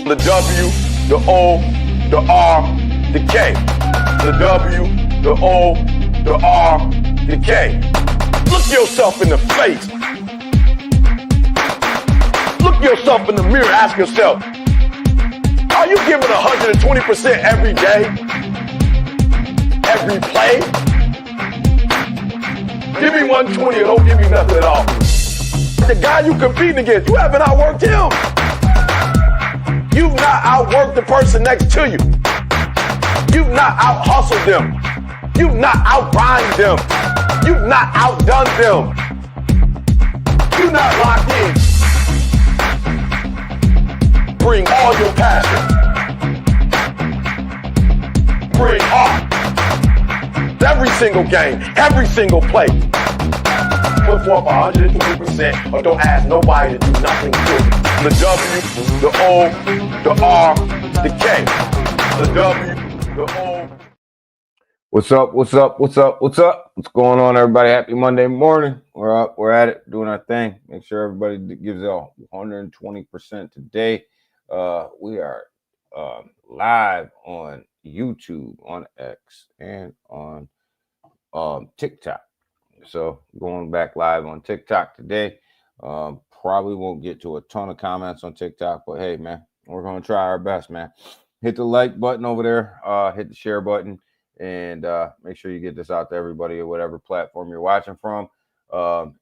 The W, the O, the R, the K. The W, the O, the R, the K. Look yourself in the face. Look yourself in the mirror. Ask yourself, are you giving 120% every day? Every play? Give me 120 or don't give me nothing at all. The guy you competing against, you haven't outworked him. You've not outworked the person next to you. You've not out-hustled them. You've not out-grind them. You've not outdone them. You're not locked in. Bring all your passion. Bring heart. Every single game, every single play. Put forth 120% or don't ask nobody to do nothing to you. The W, the O, the R, the K. The W, the O. What's up? What's up? What's up? What's up? What's going on, everybody? Happy Monday morning. We're up. We're at it, doing our thing. Make sure everybody gives it all 120% today. We are live on YouTube, on X, and on TikTok. So going back live on TikTok today. Probably won't get to a ton of comments on TikTok, but hey, man, we're going to try our best, man. Hit the like button over there, hit the share button, and make sure you get this out to everybody at whatever platform you're watching from. On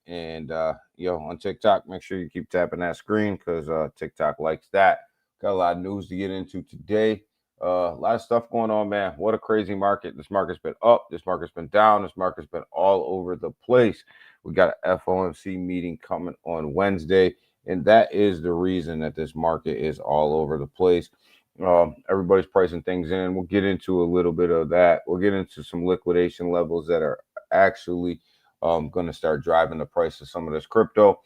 TikTok, make sure you keep tapping that screen because TikTok likes that. Got a lot of news to get into today. A lot of stuff going on, man. What a crazy market. This market's been up. This market's been down. This market's been all over the place. We got an FOMC meeting coming on Wednesday, and that is the reason that this market is all over the place. Everybody's pricing things in. We'll get into a little bit of that. We'll get into some liquidation levels that are actually going to start driving the price of some of this crypto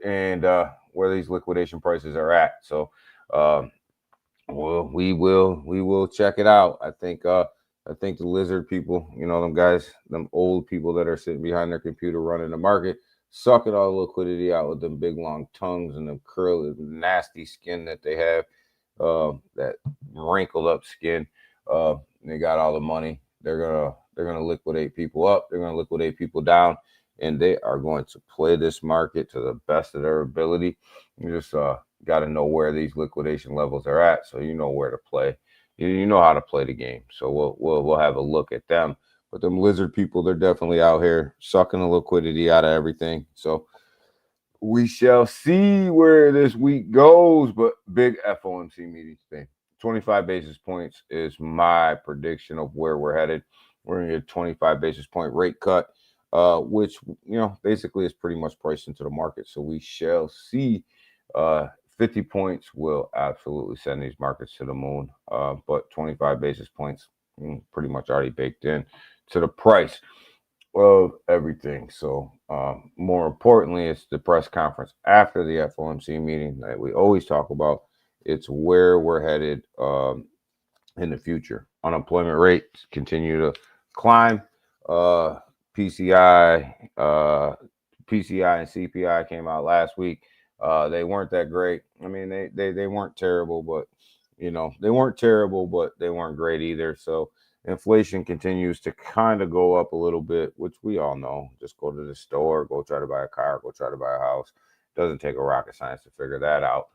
and where these liquidation prices are at. So, we will check it out. I think the lizard people, you know, them guys, them old people that are sitting behind their computer running the market, sucking all the liquidity out with them big long tongues and them curly, nasty skin that they have, that wrinkled up skin. They got all the money. They're gonna liquidate people up. They're gonna liquidate people down, and they are going to play this market to the best of their ability. You just got to know where these liquidation levels are at, so you know where to play. You know how to play the game. So we'll have a look at them. But them lizard people, they're definitely out here sucking the liquidity out of everything. So we shall see where this week goes. But big FOMC meeting today. 25 basis points is my prediction of where we're headed. We're going to get a 25 basis point rate cut, which, you know, basically is pretty much priced into the market. So we shall see. 50 points will absolutely send these markets to the moon, but 25 basis points pretty much already baked in to the price of everything. So more importantly, it's the press conference after the FOMC meeting that we always talk about. It's where we're headed in the future. Unemployment rates continue to climb. PCI and CPI came out last week. They weren't that great. I mean, they weren't terrible, but you know, they weren't terrible, but they weren't great either. So inflation continues to kind of go up a little bit, which we all know. Just go to the store, go try to buy a car, go try to buy a house. Doesn't take a rocket science to figure that out.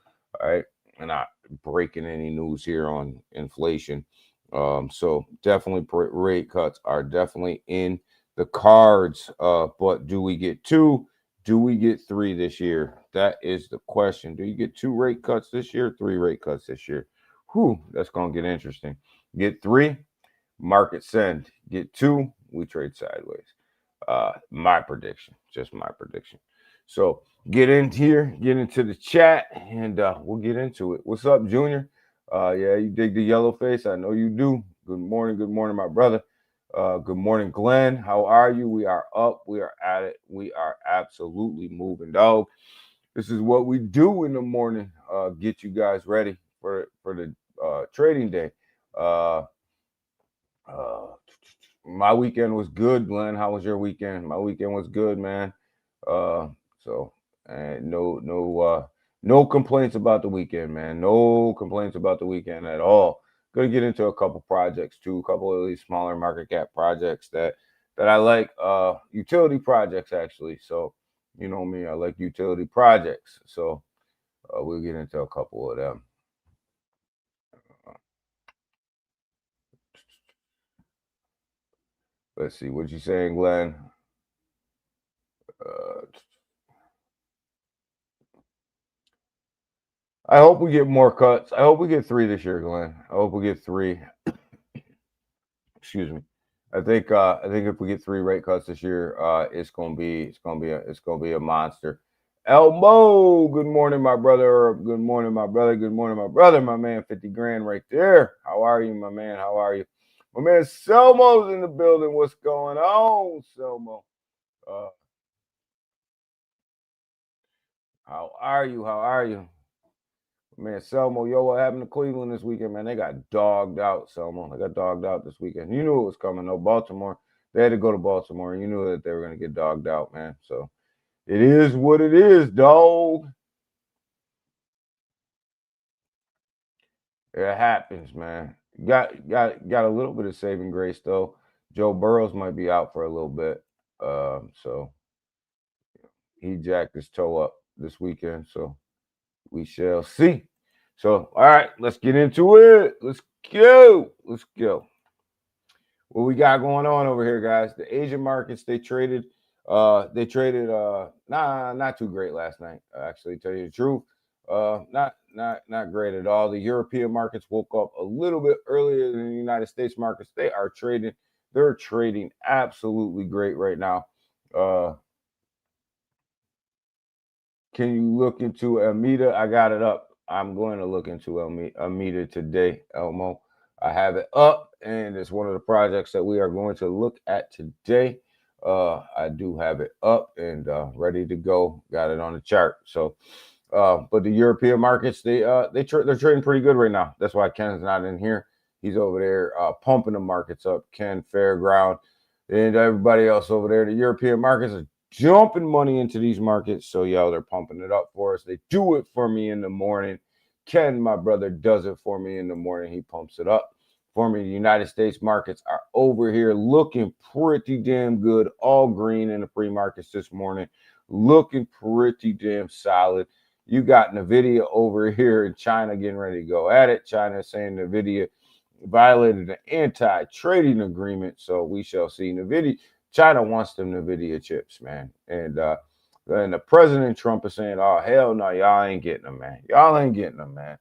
All right. We're not breaking any news here on inflation. So definitely rate cuts are definitely in the cards. But do we get two? Do we get three this year? That is the question. Do you get 2 rate cuts this year? 3 rate cuts this year? Whew, that's going to get interesting. Get 3, market send. Get 2, we trade sideways. My prediction, just my prediction. So get in here, get into the chat, and we'll get into it. What's up, Junior? Yeah, you dig the yellow face? I know you do. Good morning, my brother. Good morning, Glenn. How are you? We are up. We are at it. We are absolutely moving, dog. This is what we do in the morning. Get you guys ready for the trading day. My weekend was good, Glenn. How was your weekend? My weekend was good, man. No No complaints about the weekend, man. No complaints about the weekend at all. Gonna get into a couple projects too, a couple of these smaller market cap projects that I like. Utility projects actually. So you know me, I like utility projects. So we'll get into a couple of them. Let's see what you saying, Glenn. I hope we get more cuts. I hope we get 3 this year, Glenn. I hope we get 3. Excuse me. I think if we get 3 rate cuts this year, it's gonna be a monster. Elmo, good morning, my brother. Good morning, my brother. Good morning, my brother. My man, 50 grand right there. How are you, my man? How are you? My man Selmo's in the building. What's going on, Selmo? How are you? How are you? Man, Selmo, yo, what happened to Cleveland this weekend, man? They got dogged out, Selmo. They got dogged out this weekend. You knew it was coming, though. Baltimore, they had to go to Baltimore, and you knew that they were going to get dogged out, man. So it is what it is, dog. It happens, man. Got a little bit of saving grace, though. Joe Burrows might be out for a little bit. So he jacked his toe up this weekend, so we shall see. So, all right, let's get into it. Let's go. Let's go. What we got going on over here, guys? The Asian markets, they traded not too great last night. Actually, tell you the truth. Not great at all. The European markets woke up a little bit earlier than the United States markets. They're trading absolutely great right now. Can you look into Amida? I got it up. I'm going to look into Amida today, Elmo. I have it up, and it's one of the projects that we are going to look at today. I do have it up and ready to go. Got it on the chart. So, but the European markets, they're trading pretty good right now. That's why Ken's not in here. He's over there pumping the markets up. Ken, Fairground, and everybody else over there. The European markets are jumping money into these markets. So, yo, they're pumping it up for us. They do it for me in the morning. Ken, my brother, does it for me in the morning. He pumps it up for me. The United States markets are over here looking pretty damn good. All green in the pre-markets this morning. Looking pretty damn solid. You got NVIDIA over here in China getting ready to go at it. China saying NVIDIA violated an anti-trading agreement. So we shall see. China wants them NVIDIA chips, man. And the President Trump is saying, oh, hell no, y'all ain't getting them, man. Y'all ain't getting them, man.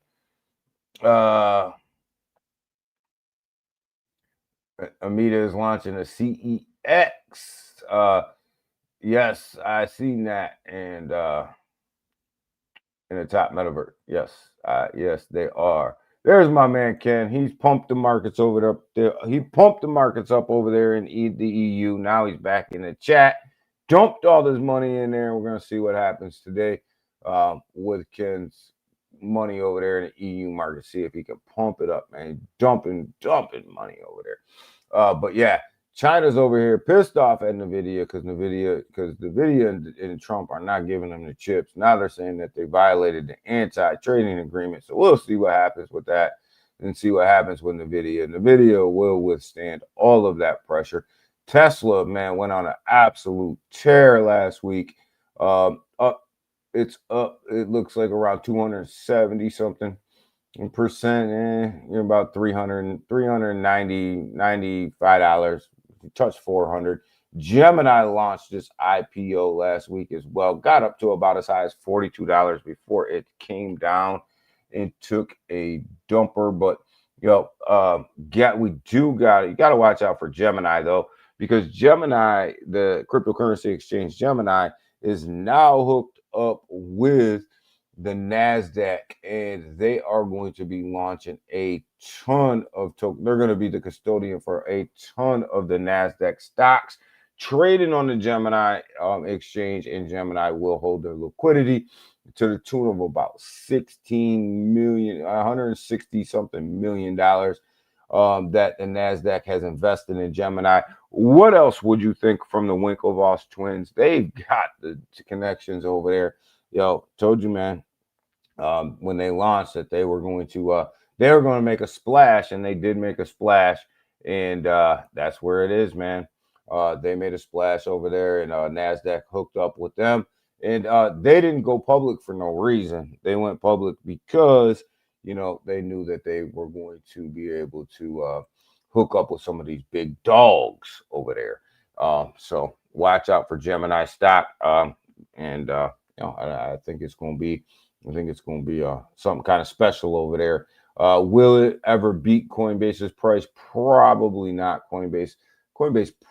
Amida is launching a CEX. Yes, I seen that. And in the top metaverse. Yes, yes, they are. There's my man Ken. He's pumped the markets over there. He pumped the markets up over there in the EU. Now he's back in the chat. Dumped all this money in there. We're gonna see what happens today with Ken's money over there in the EU market. See if he can pump it up, man. Dumping money over there. But yeah, China's over here pissed off at NVIDIA because NVIDIA and Trump are not giving them the chips. Now they're saying that they violated the anti-trading agreement. So we'll see what happens with that and see what happens with NVIDIA. NVIDIA will withstand all of that pressure. Tesla, man, went on an absolute tear last week. It's up. It looks like around 270 something percent. You're about $390, $95. Touched 400. Gemini launched this IPO last week as well. Got up to about as high as $42 before it came down and took a dumper. But you got to watch out for Gemini though, because Gemini, the cryptocurrency exchange Gemini, is now hooked up with the NASDAQ, and they are going to be launching a ton of tokens. They're going to be the custodian for a ton of the NASDAQ stocks trading on the Gemini exchange, and Gemini will hold their liquidity to the tune of about 160 something million dollars that the NASDAQ has invested in Gemini. What else would you think from the Winklevoss twins? They've got the connections over there. Yo, told you, man. when they launched that they were going to make a splash, and they did make a splash, and that's where it is, man. They made a splash over there, and Nasdaq hooked up with them, and they didn't go public for no reason. They went public because they knew that they were going to be able to hook up with some of these big dogs over there. So watch out for Gemini stock, and I think it's going to be. I think it's going to be something kind of special over there. Will it ever beat Coinbase's price? Probably not. Coinbase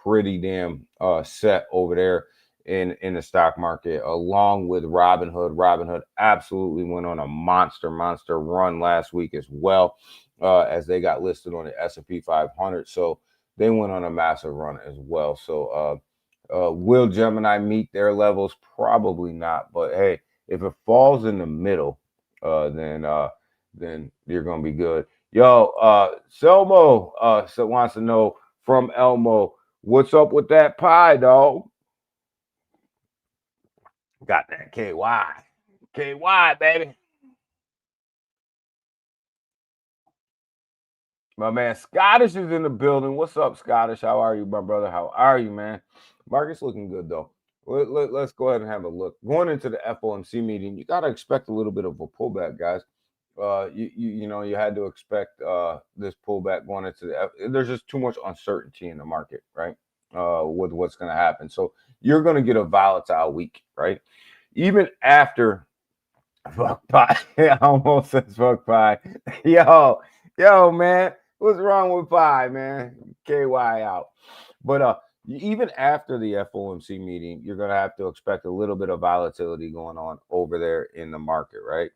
pretty damn set over there in the stock market, along with Robinhood. Robinhood absolutely went on a monster run last week as well, as they got listed on the S&P 500. So they went on a massive run as well. So will Gemini meet their levels? Probably not. But hey, if it falls in the middle, then you're gonna be good. Yo, Selmo wants to know from Elmo, what's up with that pie, dog? Got that KY, baby. My man Scottish is in the building. What's up, Scottish? How are you, my brother? How are you, man? Market's looking good though. Let's go ahead and have a look. Going into the FOMC meeting, you got to expect a little bit of a pullback, guys. You had to expect this pullback going into there's just too much uncertainty in the market, right? With what's going to happen. So you're going to get a volatile week, right? Even after fuck pie, I almost said fuck pie. Yo, man, what's wrong with pie, man? KY out. But even after the FOMC meeting, you're going to have to expect a little bit of volatility going on over there in the market, right?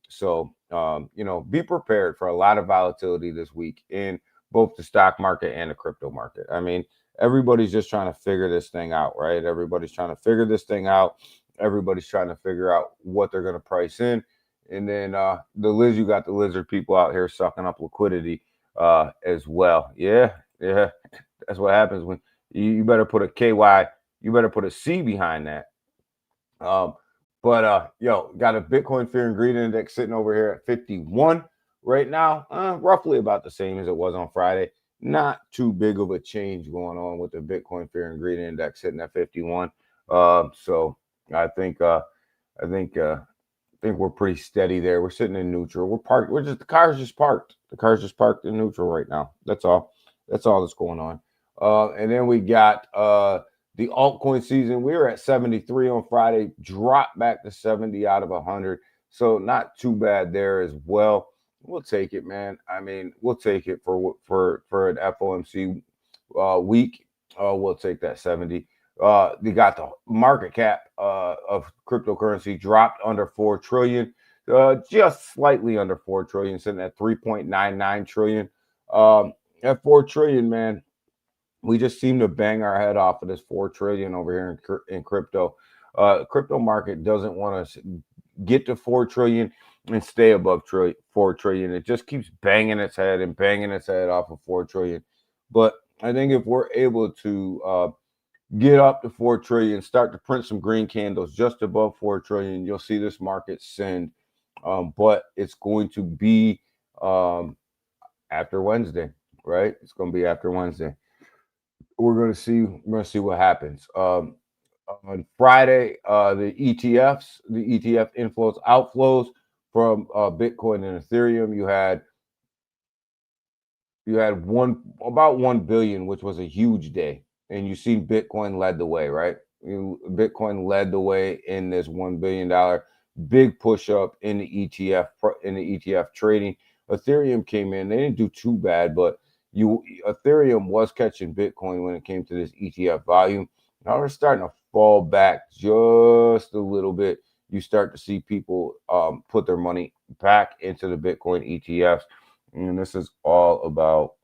So, be prepared for a lot of volatility this week in both the stock market and the crypto market. I mean, everybody's just trying to figure this thing out, right? Everybody's trying to figure this thing out. Everybody's trying to figure out what they're going to price in. And then you got the lizard people out here sucking up liquidity as well. Yeah. That's what happens when you better put a KY, you better put a C behind that. Got a Bitcoin Fear and Greed Index sitting over here at 51 right now, roughly about the same as it was on Friday. Not too big of a change going on with the Bitcoin Fear and Greed Index sitting at 51. So I think we're pretty steady there. We're sitting in neutral. We're parked. The car's just parked. The car's just parked in neutral right now. That's all that's going on. And then we got the altcoin season. We were at 73 on Friday, dropped back to 70 out of 100. So not too bad there as well. We'll take it, man. I mean, we'll take it for an FOMC week. We'll take that 70. They got the market cap of cryptocurrency dropped under 4 trillion, just slightly under 4 trillion, sitting at 3.99 trillion. At 4 trillion, man, we just seem to bang our head off of this 4 trillion over here in crypto. Crypto market doesn't want to get to 4 trillion and stay above 4 trillion. It just keeps banging its head off of 4 trillion. But I think if we're able to get up to 4 trillion, start to print some green candles just above 4 trillion, you'll see this market send. But it's going to be after Wednesday, right? It's going to be after Wednesday. We're going to see what happens. On Friday, the ETF inflows, outflows from Bitcoin and Ethereum. You had about 1 billion, which was a huge day. And you see Bitcoin led the way, right? Bitcoin led the way in this $1 billion big push up in the ETF trading. Ethereum came in. They didn't do too bad, but Ethereum was catching Bitcoin when it came to this ETF volume. Now they're starting to fall back just a little bit. You start to see people put their money back into the Bitcoin ETFs, and this is all about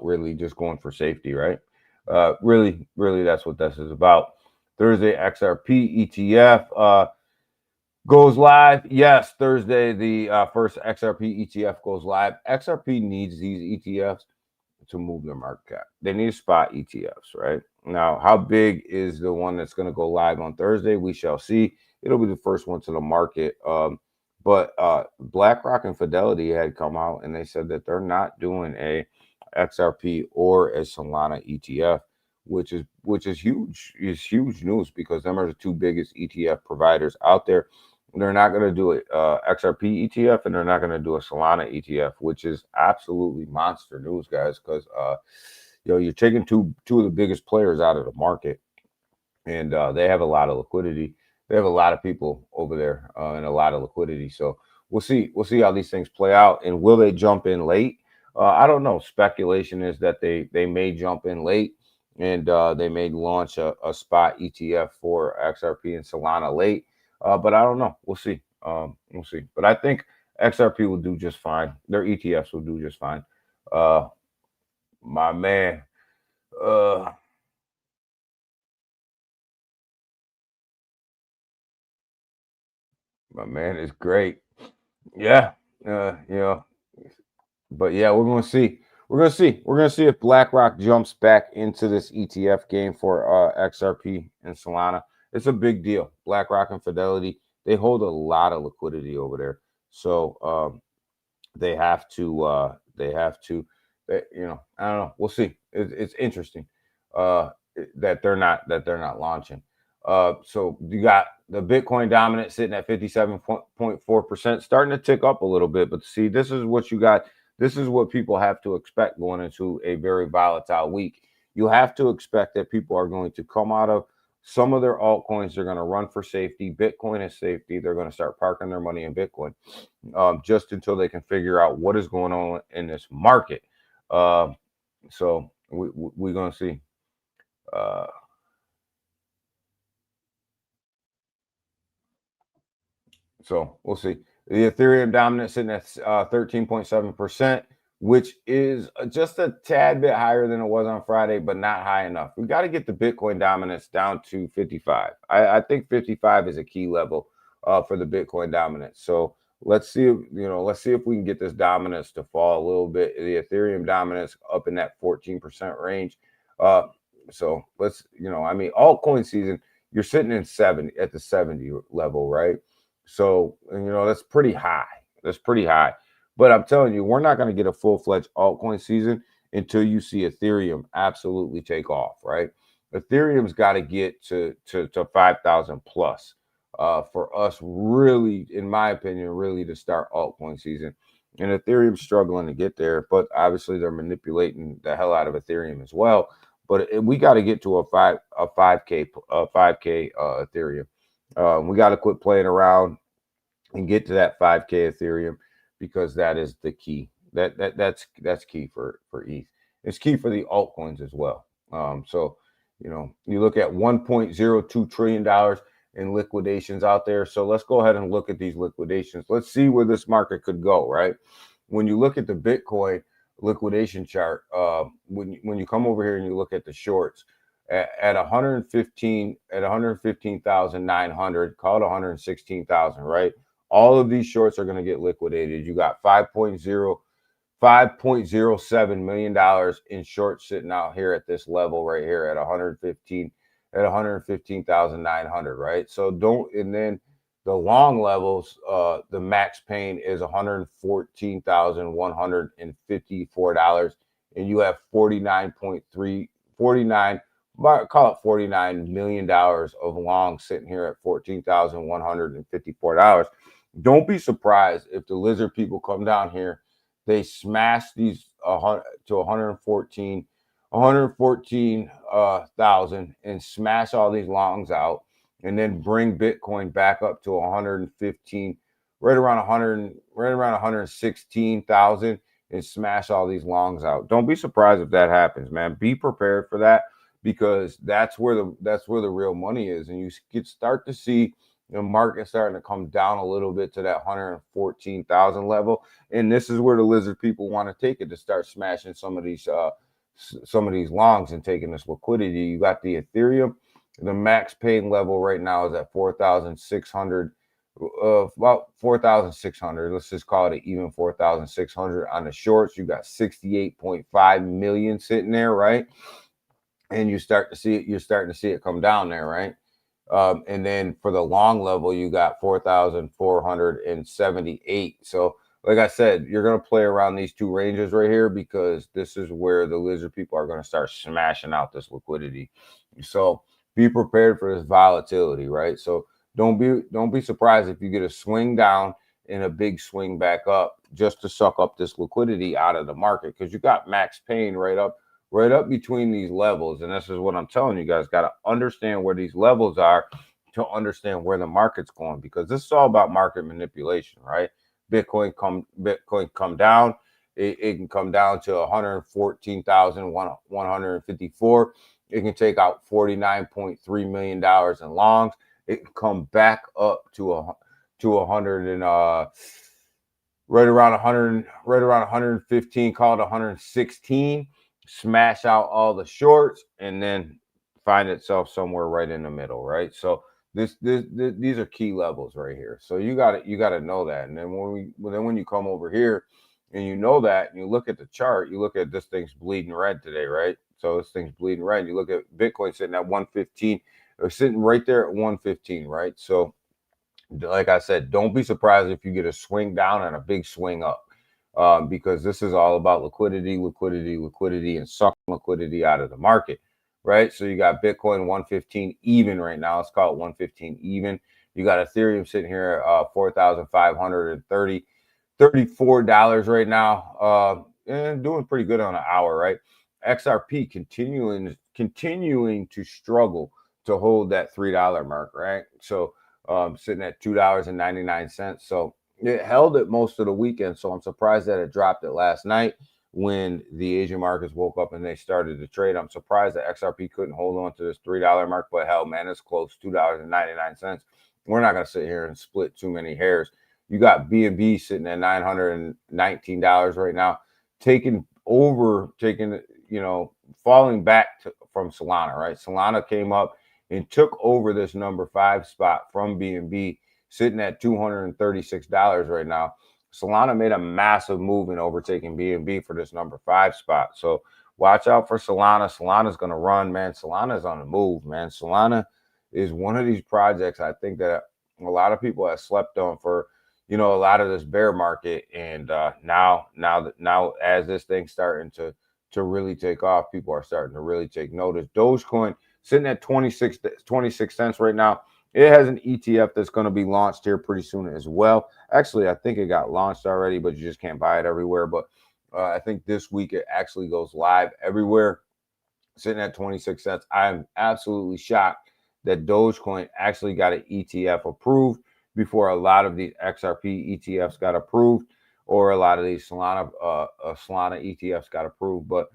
really just going for safety, right? Really, that's what this is about. Thursday, XRP ETF goes live. Yes, Thursday, the first XRP ETF goes live. XRP needs these ETFs to move their market cap. They need spot ETFs, right? Now, how big is the one that's going to go live on Thursday? We shall see. it'll be the first one to the market. But BlackRock and Fidelity had come out and they said that they're not doing a XRP or a Solana ETF, which is huge. Is huge news because them are the two biggest ETF providers out there. They're not going to do a XRP ETF and they're not going to do a Solana ETF, which is absolutely monster news, guys. Because you're taking two of the biggest players out of the market, and they have a lot of liquidity. They have a lot of people over there and a lot of liquidity. So we'll see. We'll see how these things play out, and will they jump in late? I don't know. Speculation is that they may jump in late, and they may launch a spot ETF for XRP and Solana late. But I don't know. We'll see. We'll see. But I think XRP will do just fine. Their ETFs will do just fine. My man. My man is great. Yeah. But yeah, we're gonna see. We're gonna see. We're gonna see if BlackRock jumps back into this ETF game for XRP and Solana. It's a big deal. BlackRock and Fidelity, they hold a lot of liquidity over there. So they have to I don't know. We'll see. It's interesting that they're not launching. So you got the Bitcoin dominant sitting at 57.4%, starting to tick up a little bit. But see, this is what you got. This is what people have to expect going into a very volatile week. You have to expect that people are going to come out of some of their altcoins. They're going to run for safety. Bitcoin is safety. They're going to start parking their money in Bitcoin just until they can figure out what is going on in this market. So we're going to see. So we'll see. The Ethereum dominant sitting at 13.7%, which is just a tad bit higher than it was on Friday, but not high enough. We got to get the Bitcoin dominance down to 55. I think 55 is a key level for the Bitcoin dominance. So let's see if we can get this dominance to fall a little bit. The Ethereum dominance up in that 14% range. So let's, altcoin season, you're sitting in 70 at the 70 level, right? So, that's pretty high. That's pretty high. But I'm telling you, we're not going to get a full-fledged altcoin season until you see Ethereum absolutely take off, right? Ethereum's got to get to 5,000 plus for us really, in my opinion, really to start altcoin season. And Ethereum's struggling to get there, but obviously they're manipulating the hell out of Ethereum as well. But we got to get to a 5K Ethereum. We got to quit playing around and get to that 5K Ethereum because that is the key. That's key for ETH. It's key for the altcoins as well. So you look at $1.02 trillion in liquidations out there. So let's go ahead and look at these liquidations. Let's see where this market could go. Right, when you look at the Bitcoin liquidation chart, when you come over here and you look at the shorts. At 115,900, call it 116,000, right? All of these shorts are going to get liquidated. You got $5.07 million in shorts sitting out here at this level right here at 115,900, right? So and then the long levels, the max pain is $114,154, and you have 49, call it $49 million of long sitting here at $14,154. Don't be surprised if the lizard people come down here, they smash these to 114,000 and smash all these longs out, and then bring Bitcoin back up to 115, right around 116,000, and smash all these longs out. Don't be surprised if that happens, man. Be prepared for that, because that's where the real money is, and you start to see the market starting to come down a little bit to that 114,000 level, and this is where the lizard people want to take it, to start smashing some of these longs and taking this liquidity. You got the Ethereum, the max pain level right now is at 4,600, about 4,600. Let's just call it an even 4,600 on the shorts. You got 68.5 million sitting there, right? And you're starting to see it come down there, right? And then for the long level, you got 4,478. So like I said, you're going to play around these two ranges right here because this is where the lizard people are going to start smashing out this liquidity. So be prepared for this volatility, right? So don't be surprised if you get a swing down and a big swing back up just to suck up this liquidity out of the market, because you got max pain right up between these levels. And this is what I'm telling you guys, got to understand where these levels are to understand where the market's going, because this is all about market manipulation, right? Bitcoin come down. It can come down to 114,154. It can take out $49.3 million in longs. It can come back up to 100 and right around 115, call it 116, smash out all the shorts, and then find itself somewhere right in the middle, right? So these are key levels right here. So you got to know that. And then when you come over here and you know that, and you look at the chart, you look at this thing's bleeding red today, right? So this thing's bleeding red. You look at Bitcoin sitting at 115, or sitting right there at 115, right? So like I said, don't be surprised if you get a swing down and a big swing up, because this is all about liquidity, and sucking liquidity out of the market, right? So you got Bitcoin 115 even right now. Let's call it 115 even. You got Ethereum sitting here at $4,534 right now, and doing pretty good on an hour, right? XRP continuing to struggle to hold that $3 mark, right? So sitting at $2.99. So it held it most of the weekend. So I'm surprised that it dropped it last night when the Asian markets woke up and they started to trade. I'm surprised that XRP couldn't hold on to this $3 mark, but hell, man, it's close, $2.99. We're not going to sit here and split too many hairs. You got BNB sitting at $919 right now, falling back from Solana, right? Solana came up and took over this number 5 spot from BNB, sitting at $236 right now. Solana made a massive move in overtaking BNB for this number 5 spot. So watch out for Solana. Solana's going to run, man. Solana's on the move, man. Solana is one of these projects I think that a lot of people have slept on for, a lot of this bear market. And now as this thing's starting to really take off, people are starting to really take notice. Dogecoin sitting at 26 cents right now. It has an ETF that's going to be launched here pretty soon as well. Actually, I think it got launched already, but you just can't buy it everywhere. But I think this week it actually goes live everywhere, sitting at 26 cents. I'm absolutely shocked that Dogecoin actually got an ETF approved before a lot of these XRP ETFs got approved, or a lot of these Solana ETFs got approved. But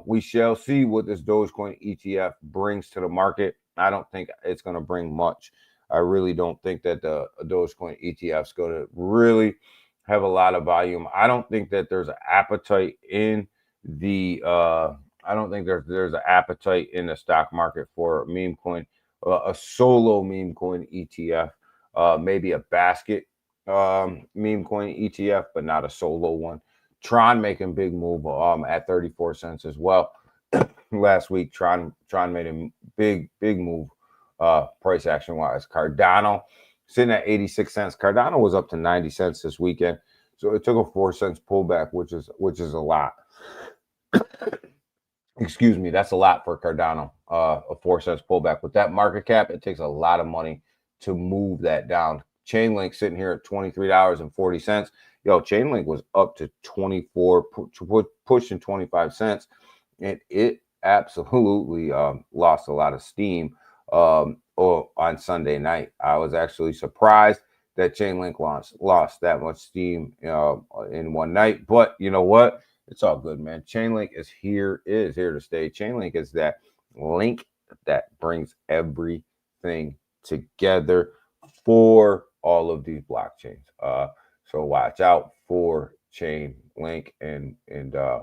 we shall see what this Dogecoin ETF brings to the market. I don't think it's going to bring much. I really don't think that the Dogecoin ETF is going to really have a lot of volume. I don't think that there's an appetite in the there's an appetite in the stock market for a meme coin, a solo meme coin ETF, maybe a basket meme coin ETF, but not a solo one. Tron making big move at 34 cents as well. Last week, Tron made a big move price action wise. Cardano sitting at 86 cents. Cardano was up to 90 cents this weekend, so it took a 4 cents pullback, which is a lot. Excuse me, that's a lot for Cardano. A 4 cents pullback with that market cap, it takes a lot of money to move that down. Chainlink sitting here at $23.40. Yo, Chainlink was up to 24, pushing 25 cents, and it absolutely lost a lot of steam on Sunday night. I was actually surprised that Chainlink lost that much steam in one night. But you know what? It's all good, man. Chainlink is here to stay. Chainlink is that link that brings everything together for all of these blockchains. So watch out for Chainlink and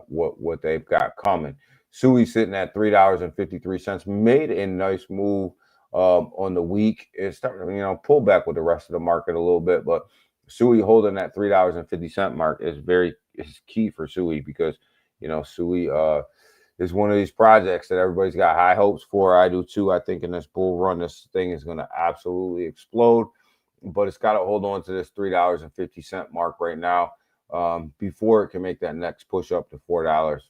what they've got coming. Sui sitting at $3.53, made a nice move on the week. It's starting to pull back with the rest of the market a little bit, but Sui holding that $3.50 mark is key for Sui, because Sui is one of these projects that everybody's got high hopes for. I do too. I think in this bull run, this thing is going to absolutely explode, but it's got to hold on to this $3.50 mark right now before it can make that next push up to $4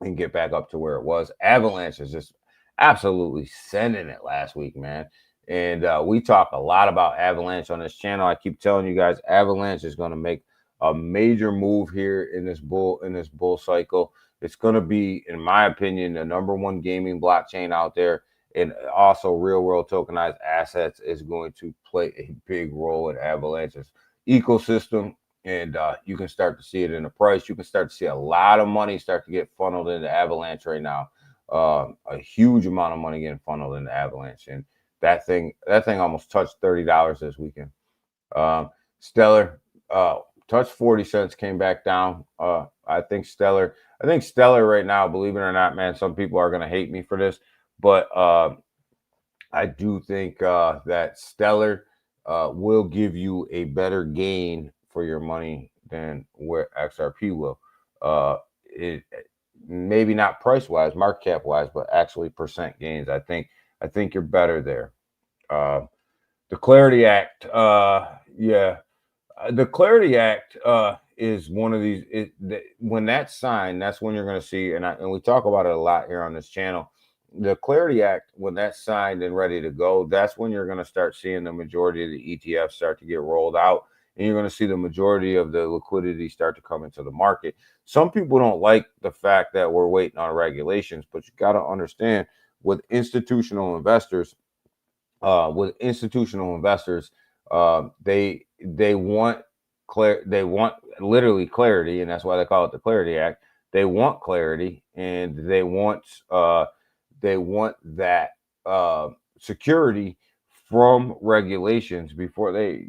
and get back up to where it was. Avalanche is just absolutely sending it last week, man. And we talk a lot about Avalanche on this channel. I keep telling you guys, Avalanche is going to make a major move here in this bull cycle. It's going to be, in my opinion, the #1 gaming blockchain out there, and also real world tokenized assets is going to play a big role in Avalanche's ecosystem. And you can start to see it in the price. You can start to see a lot of money start to get funneled into Avalanche right now. A huge amount of money getting funneled into Avalanche, and that thing almost touched $30 this weekend. Stellar touched 40 cents, came back down. I think Stellar right now, believe it or not, man, some people are going to hate me for this, but I do think that Stellar will give you a better gain for your money than where XRP will. It maybe not price wise, market cap wise, but actually percent gains. I think you're better there. The Clarity Act, the Clarity Act is one of these. When that's signed, that's when you're going to see, and we talk about it a lot here on this channel. The Clarity Act, when that's signed and ready to go, that's when you're going to start seeing the majority of the ETFs start to get rolled out, and you're going to see the majority of the liquidity start to come into the market. Some people don't like the fact that we're waiting on regulations, but you got to understand, with institutional investors, they want literally clarity, and that's why they call it the Clarity Act. They want clarity, and they want that security from regulations before they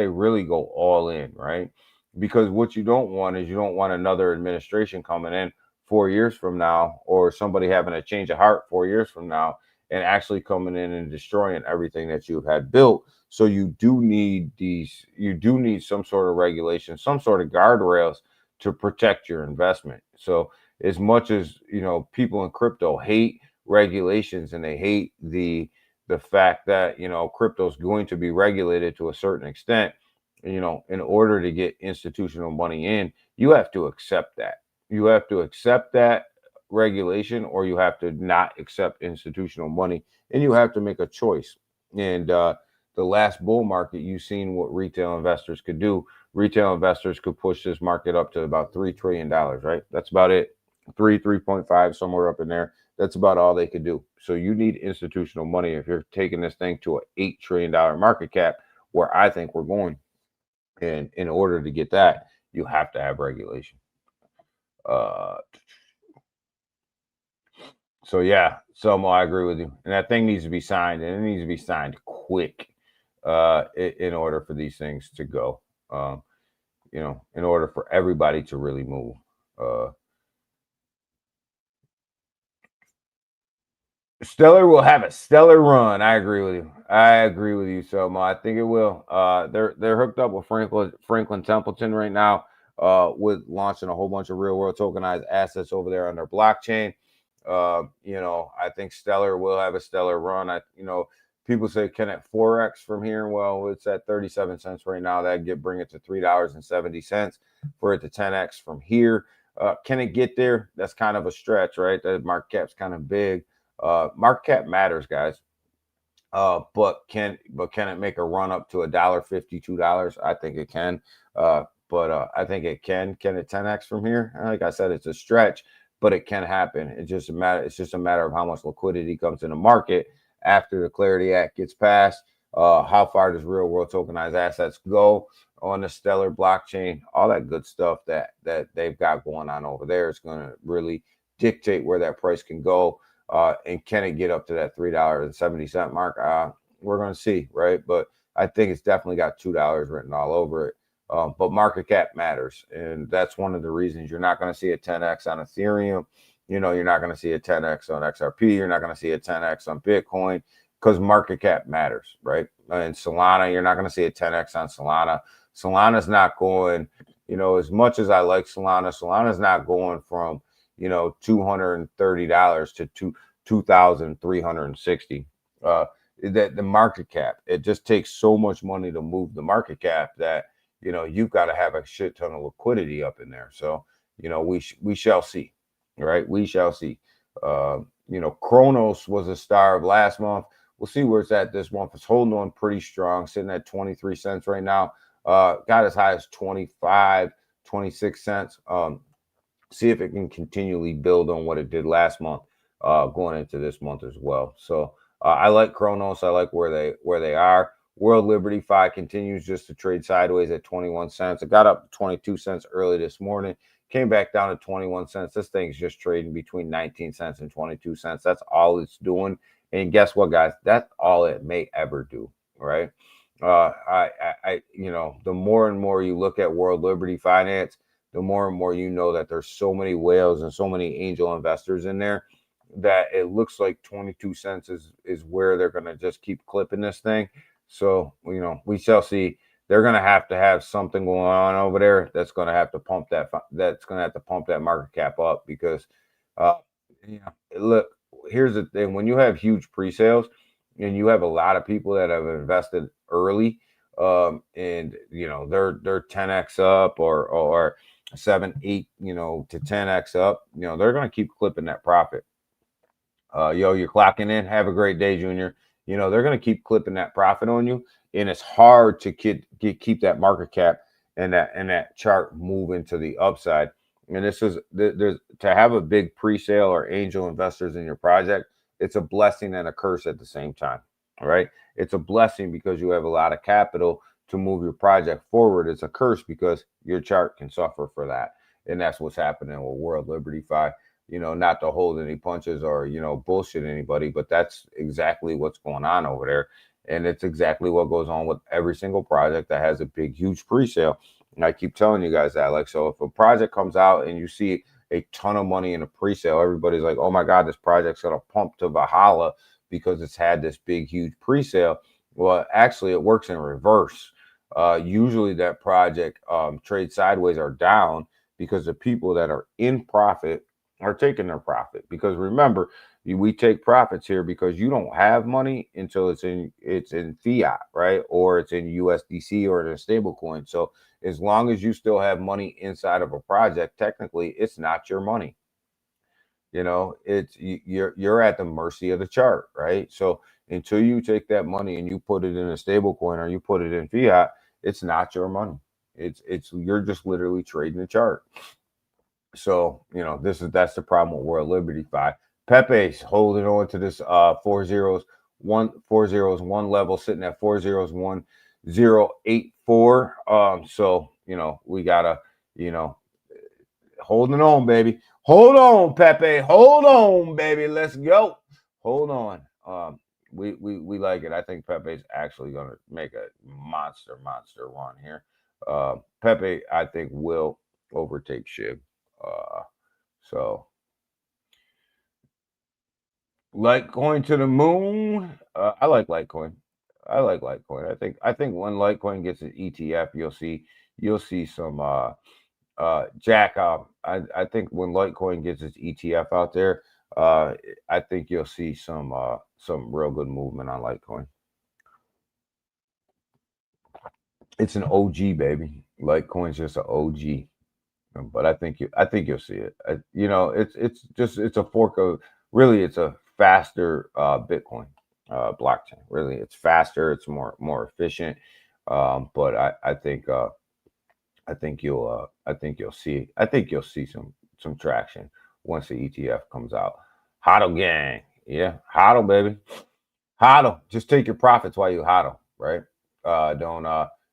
really go all in, right? Because what you don't want is, you don't want another administration coming in 4 years from now, or somebody having a change of heart 4 years from now and actually coming in and destroying everything that you've had built. So you do need some sort of regulation, some sort of guardrails to protect your investment. So as much as, people in crypto hate regulations, and they hate the fact that, crypto is going to be regulated to a certain extent, in order to get institutional money in, you have to accept that. You have to accept that regulation, or you have to not accept institutional money, and you have to make a choice. And the last bull market, you've seen what retail investors could do. Retail investors could push this market up to about $3 trillion, right? That's about it. 3.5, somewhere up in there. That's about all they could do. So you need institutional money if you're taking this thing to an $8 trillion market cap, where I think we're going. And in order to get that, you have to have regulation. So yeah, Selmo, I agree with you. And that thing needs to be signed, and it needs to be signed quick in order for these things to go. In order for everybody to really move. Stellar will have a stellar run. I agree with you. Selmo. I think it will. They're hooked up with Franklin Templeton right now, with launching a whole bunch of real world tokenized assets over there on their blockchain. I think Stellar will have a stellar run. People say, can it 4x from here? Well, it's at 37 cents right now. That'd bring it to $3.70 for it to 10x from here. Can it get there? That's kind of a stretch, right? The market cap's kind of big. Market cap matters, guys. But can it make a run up to $1.50, $2? I think it can. But I think it can. Can it 10x from here? Like I said, it's a stretch, but it can happen. It's just a matter of how much liquidity comes in the market after the Clarity Act gets passed. How far does real world tokenized assets go on the Stellar blockchain? All that good stuff that they've got going on over there is going to really dictate where that price can go. And can it get up to that $3.70 mark? We're going to see, right? But I think it's definitely got $2 written all over it. But market cap matters, and that's one of the reasons you're not going to see a 10x on Ethereum. You're not going to see a 10x on XRP. You're not going to see a 10x on Bitcoin, because market cap matters, right? And Solana, you're not going to see a 10x on Solana. Solana's not going, as much as I like Solana's not going from, $230 to 2,360. That the market cap, it just takes so much money to move the market cap that you've got to have a shit ton of liquidity up in there. So we shall see, right? We shall see. Kronos was a star of last month. We'll see where it's at this month. It's holding on pretty strong, sitting at 23 cents right now. Got as high as 25, 26 cents. See if it can continually build on what it did last month, going into this month as well. So I like Kronos. I like where they are. World Liberty Fi continues just to trade sideways at 21 cents. It got up to 22 cents early this morning, came back down to 21 cents. This thing's just trading between 19 cents and 22 cents. That's all it's doing. And guess what, guys? That's all it may ever do, right? The more and more you look at World Liberty Finance, the more and more that there's so many whales and so many angel investors in there that it looks like 22 cents is where they're going to just keep clipping this thing. So, we shall see. They're going to have something going on over there that's going to have to pump that market cap up because, look, here's the thing. When you have huge pre-sales and you have a lot of people that have invested early, and they're 10x up or 7, 8, to 10x up, they're going to keep clipping that profit. You're clocking in. Have a great day, Junior. They're going to keep clipping that profit on you, and it's hard to keep that market cap and that chart moving to the upside. And there's to have a big pre-sale or angel investors in your project. It's a blessing and a curse at the same time. All right. It's a blessing because you have a lot of capital to move your project forward. It's a curse because your chart can suffer for that. And that's what's happening with World Liberty Fi. Not to hold any punches or, bullshit anybody, but that's exactly what's going on over there. And it's exactly what goes on with every single project that has a big, huge pre-sale. And I keep telling you guys that, so if a project comes out and you see a ton of money in a pre-sale, everybody's like, oh my God, this project's going to pump to Valhalla because it's had this big, huge pre-sale. Well, actually it works in reverse. Usually that project trade sideways or down because the people that are in profit are taking their profit. Because remember, we take profits here because you don't have money until it's in fiat, right? Or it's in USDC or in a stable coin. So as long as you still have money inside of a project, technically it's not your money. You're at the mercy of the chart, right? So until you take that money and you put it in a stable coin or you put it in fiat, it's not your money. You're just literally trading the chart. So, that's the problem with World Liberty Fi. Pepe's holding on to this 401 level, sitting at 401.084. So, we gotta, holding on, baby. Hold on, Pepe. Hold on, baby. Let's go. Hold on. We like it. I think Pepe's actually gonna make a monster run here. Pepe, I think, will overtake Shib. So Litecoin to the moon. I like Litecoin. I think when Litecoin gets an ETF, you'll see some jack up. I think when Litecoin gets its ETF out there, I think you'll see some real good movement on Litecoin. It's an OG, baby. Litecoin's just an OG. But I think you'll see it. It's a fork of, really, it's a faster Bitcoin blockchain. Really, it's faster. It's more efficient. But I think you'll see some traction once the ETF comes out. HODL gang, yeah, HODL, baby, HODL. Just take your profits while you HODL, right?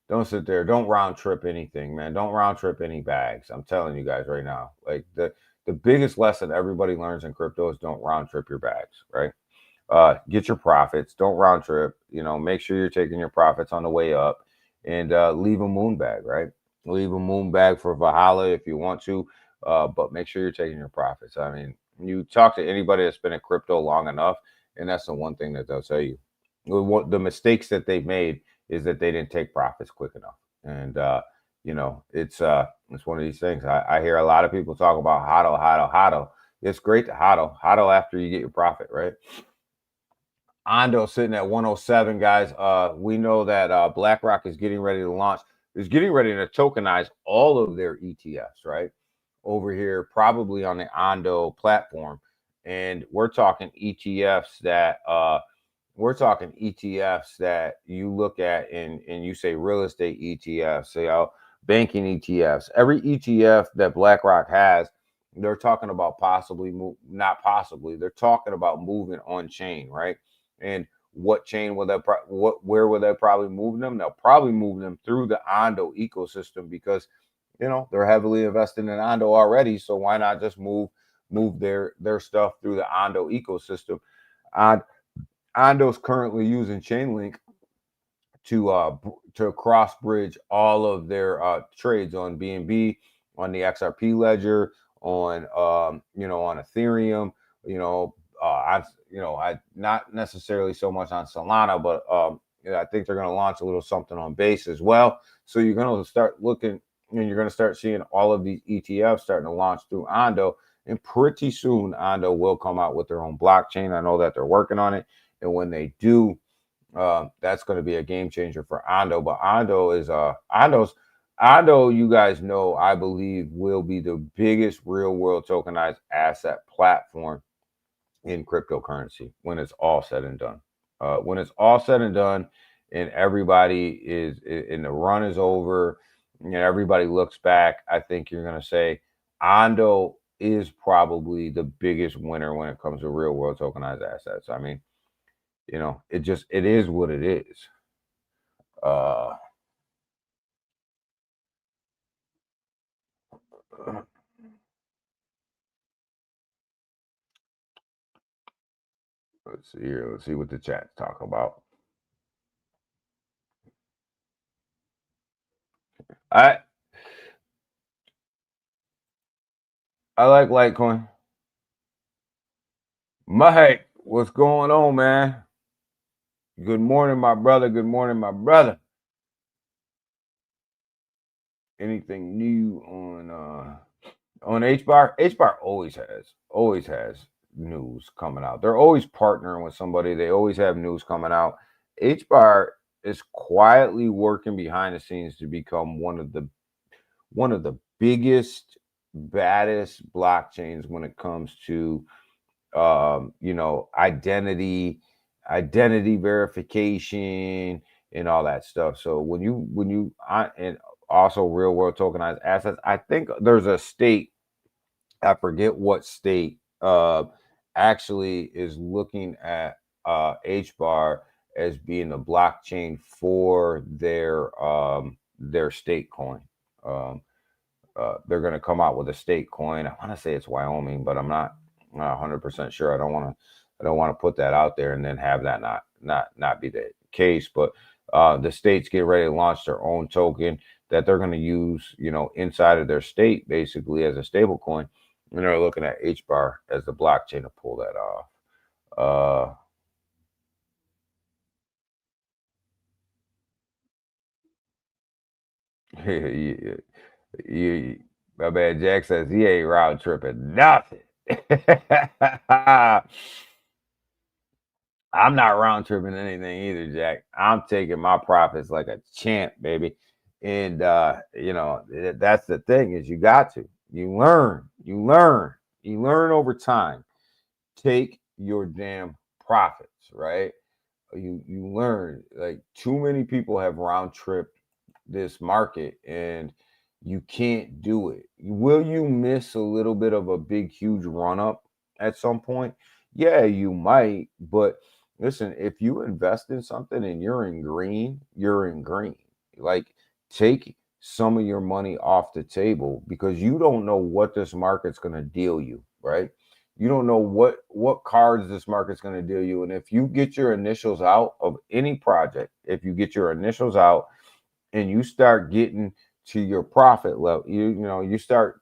Don't sit there. Don't round trip anything, man. Don't round trip any bags. I'm telling you guys right now. Like the biggest lesson everybody learns in crypto is don't round trip your bags, right? Get your profits. Don't round trip. Make sure you're taking your profits on the way up, and leave a moon bag, right? Leave a moon bag for Valhalla if you want to, but make sure you're taking your profits. I mean, you talk to anybody that's been in crypto long enough, and that's the one thing that they'll tell you. The mistakes that they've made is that they didn't take profits quick enough. And, it's one of these things. I hear a lot of people talk about HODL. It's great to hodl after you get your profit, right? Ondo sitting at 107, guys. We know that BlackRock is getting ready to launch, is getting ready to tokenize all of their ETFs, right? Over here, probably on the Ondo platform. And we're talking ETFs that you look at and you say real estate ETFs, say banking ETFs. Every ETF that BlackRock has, they're talking about not possibly, they're talking about moving on chain, right? And what chain will that where will they probably move them? They'll probably move them through the Ondo ecosystem because they're heavily invested in Ondo already. So why not just move their stuff through the Ondo ecosystem? Ondo's currently using Chainlink to cross bridge all of their trades on BNB, on the XRP ledger, on on Ethereum. I not necessarily so much on Solana, but I think they're going to launch a little something on Base as well. So you're going to start looking, and you're going to start seeing all of these ETFs starting to launch through Ondo, and pretty soon Ondo will come out with their own blockchain. I know that they're working on it, and when they do, that's going to be a game changer for Ondo. But Ondo is Ondo, you guys know, I believe will be the biggest real world tokenized asset platform in cryptocurrency when it's all said and done. When it's all said and done, and everybody and the run is over, and everybody looks back, I think you're going to say Ondo is probably the biggest winner when it comes to real world tokenized assets. I mean, it is what it is. Let's see here. Let's see what the chat's talking about. I like Litecoin. Mike, what's going on, man? Good morning, my brother. Good morning, my brother. Anything new on HBAR? HBAR always has news coming out. They're always partnering with somebody. They always have news coming out. HBAR is quietly working behind the scenes to become one of the biggest, baddest blockchains when it comes to identity verification and all that stuff. So and also real world tokenized assets, I think there's a state, I forget what state, actually is looking at HBAR as being the blockchain for their state coin. They're going to come out with a state coin. I want to say it's Wyoming, but I'm not 100% sure. I don't want to put that out there and then have that not be the case. But the states get ready to launch their own token that they're going to use, inside of their state, basically as a stable coin. And they're looking at HBAR as the blockchain to pull that off. My man Jack says he ain't round tripping nothing. I'm not round tripping anything either, Jack. I'm taking my profits like a champ, baby. And that's the thing, is you learn over time. Take your damn profits, right? You learn. Like, too many people have round tripped this market, and you can't do it. Will you miss a little bit of a big, huge run up at some point? Yeah, you might. But listen, if you invest in something and you're in green, you're in green. Like, take some of your money off the table, because you don't know what this market's going to deal you, right? You don't know what cards this market's going to deal you. And if you get your initials out of any project, if you get your initials out and you start getting to your profit level, you start,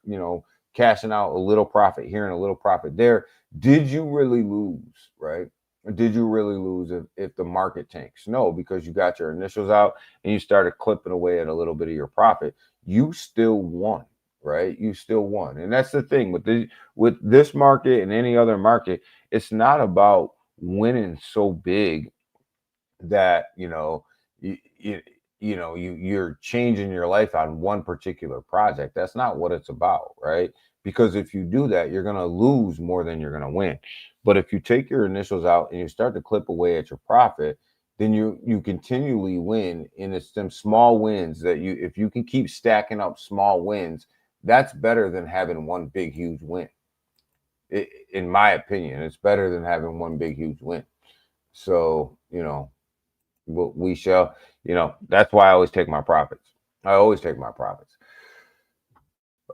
cashing out a little profit here and a little profit there. Did you really lose, right? Did you really lose if the market tanks? No, because you got your initials out and you started clipping away at a little bit of your profit. You still won, right? You still won. And that's the thing with this market and any other market, it's not about winning so big that, you're changing your life on one particular project. That's not what it's about, right? Because if you do that, you're going to lose more than you're going to win. But if you take your initials out and you start to clip away at your profit, then you continually win. And it's them small wins that if you can keep stacking up small wins, that's better than having one big huge win. In my opinion, it's better than having one big huge win. So we shall, that's why I always take my profits. I always take my profits.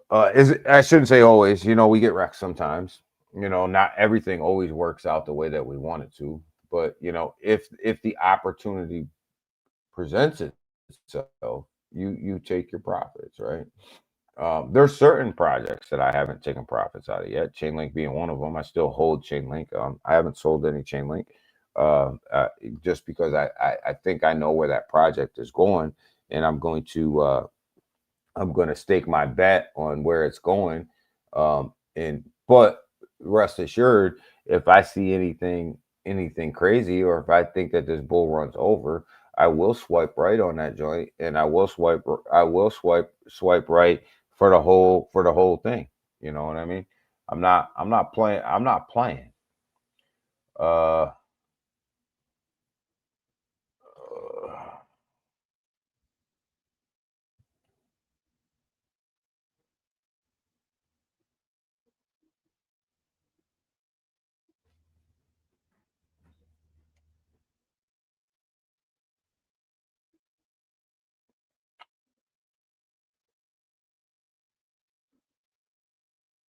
I shouldn't say always. We get wrecked sometimes. Not everything always works out the way that we want it to. But if the opportunity presents itself, you take your profits, right? There's certain projects that I haven't taken profits out of yet. Chainlink being one of them. I still hold Chainlink. I haven't sold any Chainlink, just because I think I know where that project is going, and I'm going to stake my bet on where it's going. But rest assured, if I see anything crazy, or if I think that this bull runs over, I will swipe right on that joint, and I will swipe right for the whole thing. You know what I mean? I'm not playing. Uh,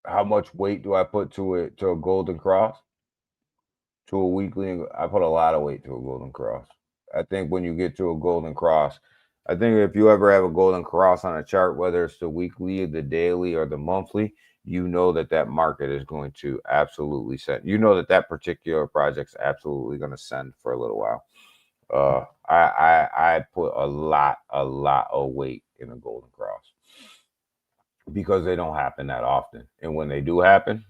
how much weight do I put to a golden cross? To a weekly, I put a lot of weight to a golden cross. I think when you get to a golden cross, I think if you ever have a golden cross on a chart, whether it's the weekly, the daily, or the monthly, you know that market is going to absolutely send. You know that particular project's absolutely going to send for a little while. I put a lot of weight in a golden cross because they don't happen that often, and when they do happen,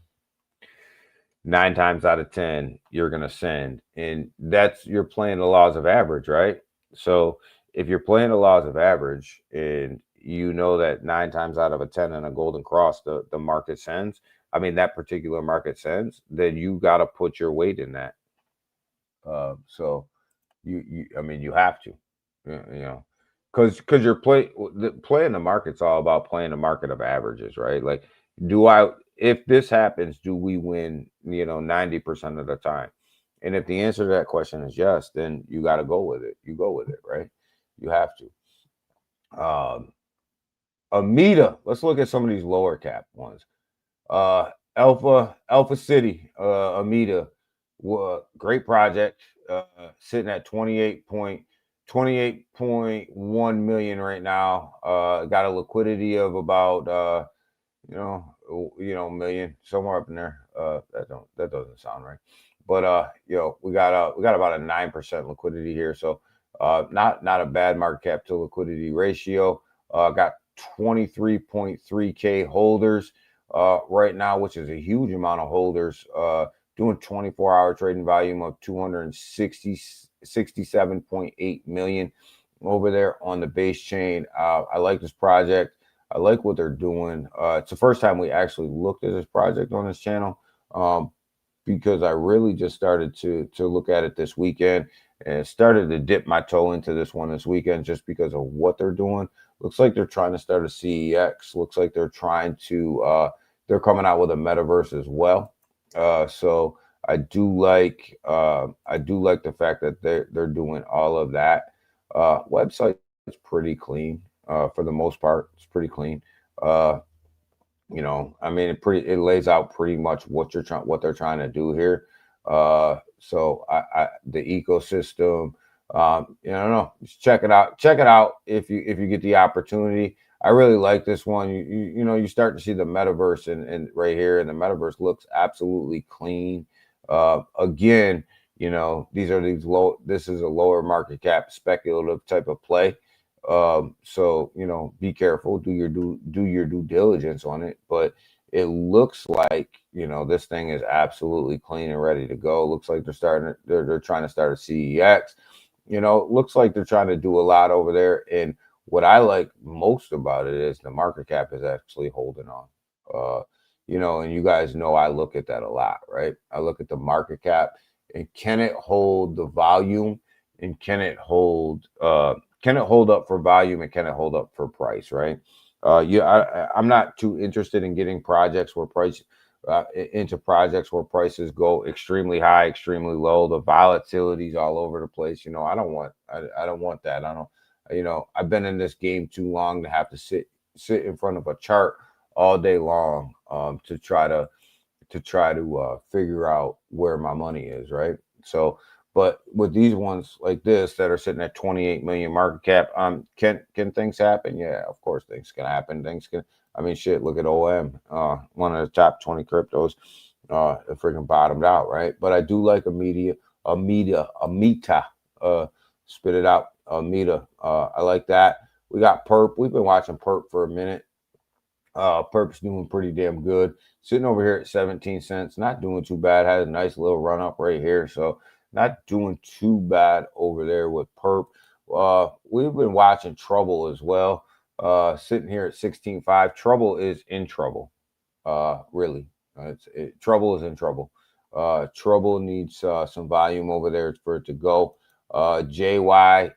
9 times out of 10 you're going to send, and you're playing the laws of average, right? So if you're playing the laws of average, and you know that 9 times out of a 10 in a golden cross the market sends, that particular market sends, then you got to put your weight in that. So you have to, because you're playing the market's all about playing the market of averages, right? Like, if this happens, do we win 90% of the time? And if the answer to that question is yes, then you got to go with it. You go with it, right? You have to. Amida, let's look at some of these lower cap ones. Alpha City, Amida, great project, sitting at 28.1 million right now. Got a liquidity of about million, somewhere up in there. That doesn't sound right, but we got about a 9% liquidity here, so not a bad market cap to liquidity ratio. Got 23.3k holders right now, which is a huge amount of holders, doing 24-hour trading volume of 267.8 million over there on the base chain. I like this project. I like what they're doing. It's the first time we actually looked at this project on this channel, because I really just started to look at it this weekend, and started to dip my toe into this one this weekend just because of what they're doing. Looks like they're trying to start a CEX. Looks like they're trying to they're coming out with a metaverse as well. So I do like the fact that they're doing all of that. Website is pretty clean. For the most part, it's pretty clean. It lays out pretty much what they're trying to do here. So the ecosystem, I don't know, just check it out if you get the opportunity. I really like this one. You start to see the metaverse and right here, and the metaverse looks absolutely clean. Again, this is a lower market cap speculative type of play. So be careful, do your due diligence on it. But it looks like this thing is absolutely clean and ready to go. It looks like they're trying to start a CEX. It looks like they're trying to do a lot over there. And what I like most about it is the market cap is actually holding on. And you guys know I look at that a lot, right? I look at the market cap and can it hold the volume, and can it hold up for volume, and can it hold up for price, right? I'm not too interested in getting projects where into projects where prices go extremely high, extremely low. The volatility's all over the place. I don't want that. I don't. I've been in this game too long to have to sit in front of a chart all day long to try to figure out where my money is, right? So, but with these ones like this that are sitting at 28 million market cap, can things happen? Yeah, of course things can happen. I mean, shit, look at OM, one of the top 20 cryptos, it freaking bottomed out, right? But I do like Amita, spit it out, Amita. I like that. We got Perp. We've been watching Perp for a minute. Perp's doing pretty damn good. Sitting over here at 17 cents, not doing too bad. Had a nice little run up right here, so not doing too bad over there with Perp. We've been watching Trouble as well. Sitting here at 16.5. Trouble is in trouble. Really, Trouble is in trouble. Trouble needs some volume over there for it to go. JYAI.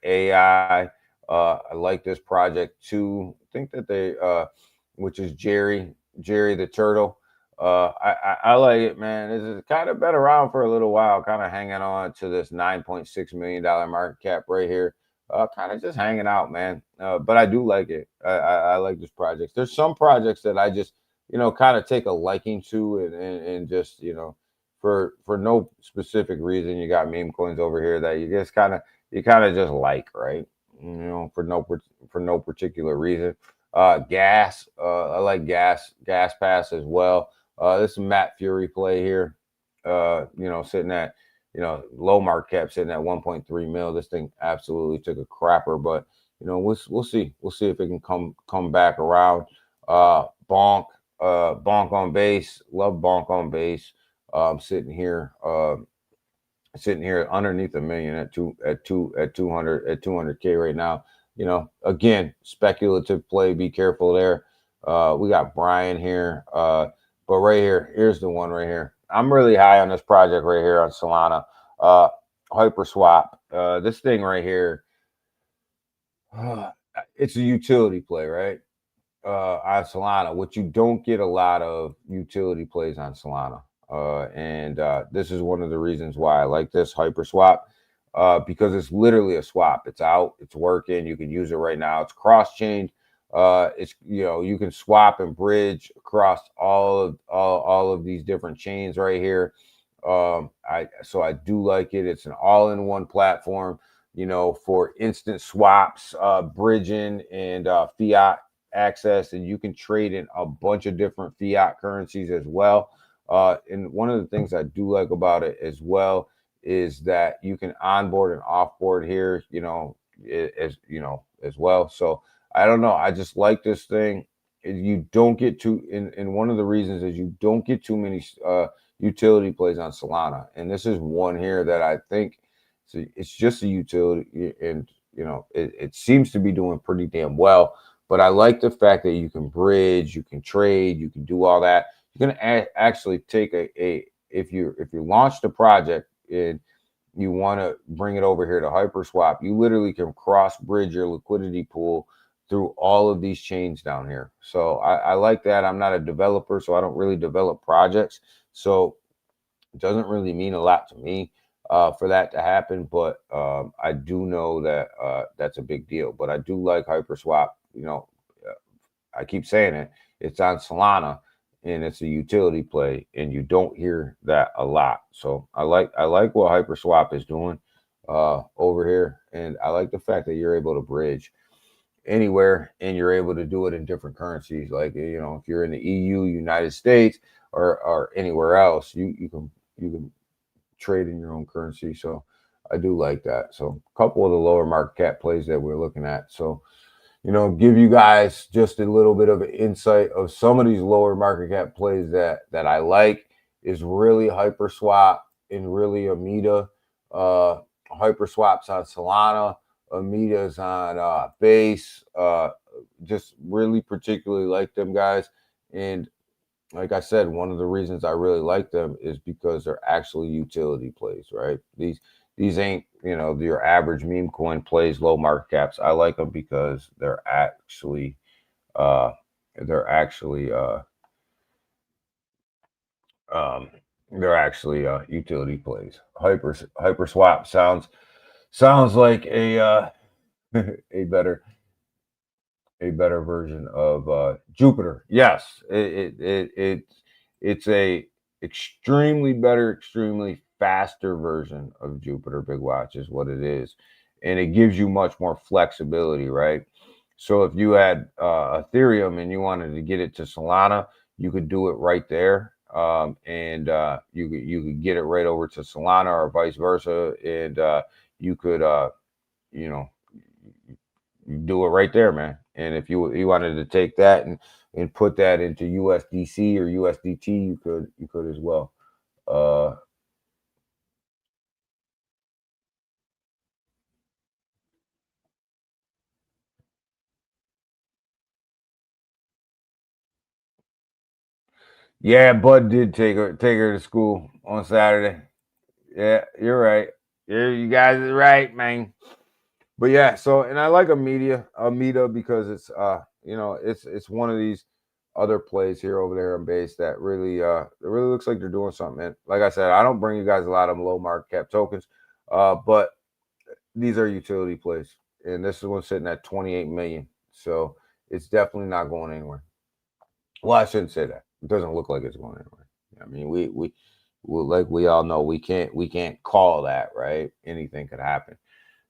I like this project too. I think that they which is Jerry the Turtle. I like it, man. It's kind of been around for a little while, kind of hanging on to this $9.6 million market cap right here. Kind of just hanging out, man. But I do like it. I like this project. There's some projects that I just, kind of take a liking to, and just, for no specific reason. You got meme coins over here that you just kind of just like, right? For no particular reason. Gas, I like gas pass as well. This is Matt Fury play here. Sitting at low market cap, sitting at 1.3 mil. This thing absolutely took a crapper, but we'll see if it can come back around. Bonk on base, love bonk on base. Sitting here underneath a million at 200K right now. Again, speculative play. Be careful there. We got Brian here. But right here's the one right here. I'm really high on this project right here on Solana. Hyperswap. This thing right here, it's a utility play, right? On Solana, which you don't get a lot of utility plays on Solana. And this is one of the reasons why I like this Hyperswap. Because it's literally a swap. It's out, it's working. You can use it right now. It's cross-chain. It's you can swap and bridge across all of these different chains right here. I do like it. It's an all-in-one platform, for instant swaps, bridging, and fiat access, and you can trade in a bunch of different fiat currencies as well. And one of the things I do like about it as well is that you can onboard and offboard here, as well. So I don't know. I just like this thing. You don't get and one of the reasons is you don't get too many utility plays on Solana, and this is one here that I think it's just a utility, and it seems to be doing pretty damn well. But I like the fact that you can bridge, you can trade, you can do all that. You can actually take if you launch the project and you want to bring it over here to Hyperswap, you literally can cross bridge your liquidity pool through all of these chains down here. So I like that. I'm not a developer, so I don't really develop projects. So it doesn't really mean a lot to me for that to happen. But I do know that that's a big deal. But I do like Hyperswap. I keep saying it. It's on Solana, and it's a utility play, and you don't hear that a lot. So I like what Hyperswap is doing over here, and I like the fact that you're able to bridge anywhere, and you're able to do it in different currencies. Like if you're in the EU, United States, or anywhere else, you can trade in your own currency. So I do like that. So a couple of the lower market cap plays that we're looking at. So, give you guys just a little bit of an insight of some of these lower market cap plays that I like is really Hyperswap and really Amida. Hyperswap's on Solana, Amida's on Base. Just really particularly like them guys. And like I said, one of the reasons I really like them is because they're actually utility plays, right? These ain't, your average meme coin plays low market caps. I like them because they're actually uh they're actually uh um utility plays. Hyperswap sounds like a a better version of Jupiter. Yes, it's a extremely faster version of Jupiter Big Watch is what it is, and it gives you much more flexibility, right? So if you had Ethereum and you wanted to get it to Solana, you could do it right there, and you could get it right over to Solana or vice versa, and you could you know you do it right there, man. And if you wanted to take that and put that into USDC or USDT, you could as well. Uh, yeah, Bud did take her to school on Saturday. Yeah, you're right. Yeah, you guys are right, man. But yeah, so and I like Amida because it's it's one of these other plays here over there on base that it really looks like they're doing something. And like I said, I don't bring you guys a lot of low market cap tokens, but these are utility plays, and this is one sitting at 28 million. So it's definitely not going anywhere. Well, I shouldn't say that. It doesn't look like it's going anywhere. I mean, like we all know, we can't call that, right? Anything could happen.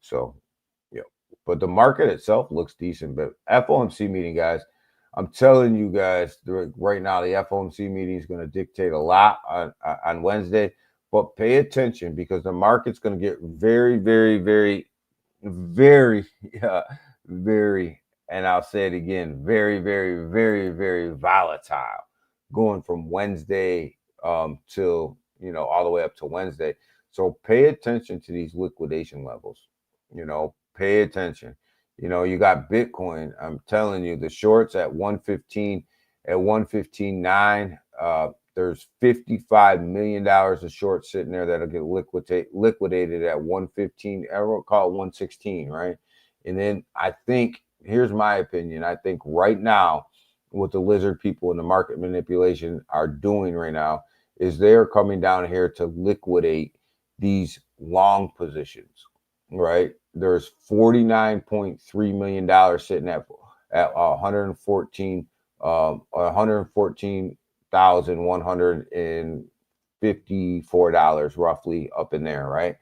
So yeah, but the market itself looks decent. But FOMC meeting, guys, I'm telling you guys right now, the FOMC meeting is going to dictate a lot on Wednesday. But pay attention because the market's going to get very, very, very, very, very, and I'll say it again, very, very, very, very volatile going from Wednesday till all the way up to Wednesday. So pay attention to these liquidation levels. Pay attention. You got Bitcoin. I'm telling you, the shorts at 115, at 115.9. There's $55 million of shorts sitting there that'll get liquidated at 115. Everyone call it 116, right? And then I think, here's my opinion. I think right now, what the lizard people in the market manipulation are doing right now is they are coming down here to liquidate these long positions, right? There's $49.3 million sitting at 114,154 roughly up in there, right?